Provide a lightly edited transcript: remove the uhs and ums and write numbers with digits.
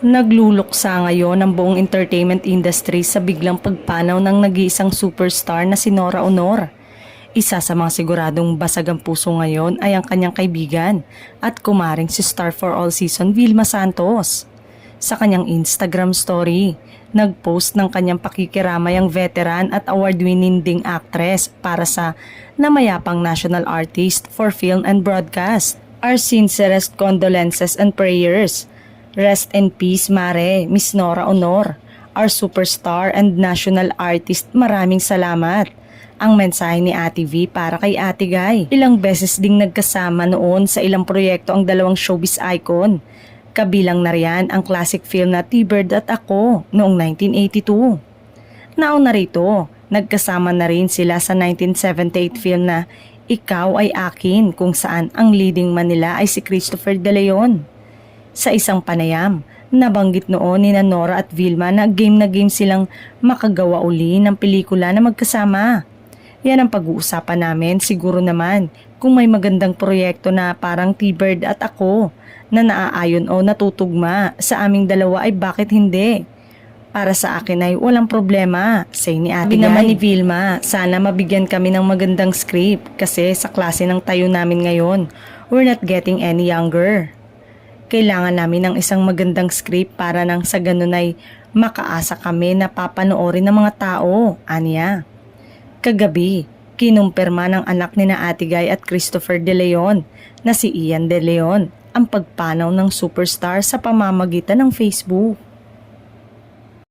Nagluluksa ngayon ang buong entertainment industry sa biglang pagpanaw ng nag-iisang superstar na si Nora Aunor. Isa sa mga siguradong basag ang puso ngayon ay ang kanyang kaibigan at kumaring si Star for All Season Vilma Santos. Sa kanyang Instagram story, nag-post ng kanyang pakikiramay ang veteran at award-winning ding actress para sa namayapang national artist for film and broadcast. Our sincerest condolences and prayers. Rest in peace, Mare, Miss Nora Aunor, our superstar and national artist. Maraming salamat. Ang mensahe ni Ate V para kay Ate Guy. Ilang beses ding nagkasama noon sa ilang proyekto ang dalawang showbiz icon. Kabilang na riyan ang classic film na T-Bird at Ako noong 1982. Nauna rito, nagkasama na rin sila sa 1978 film na Ikaw Ay Akin, kung saan ang leading man nila ay si Christopher De Leon. Sa isang panayam, nabanggit noon ni Nora at Vilma na game silang makagawa uli ng pelikula na magkasama. Yan ang pag-uusapan namin. Siguro naman kung may magandang proyekto na parang T-Bird at Ako na naaayon o natutugma sa aming dalawa ay bakit hindi? Para sa akin ay walang problema, say ni Ate Guy. Naman ni Vilma, sana mabigyan kami ng magandang script kasi sa klase ng tayo namin ngayon, we're not getting any younger. Kailangan namin ng isang magandang script para nang sa ganun ay makaasa kami na papanoorin ng mga tao, aniya. Kagabi, kinumpirma ng anak ni na Ate Guy at Christopher De Leon na si Ian De Leon ang pagpanaw ng superstar sa pamamagitan ng Facebook.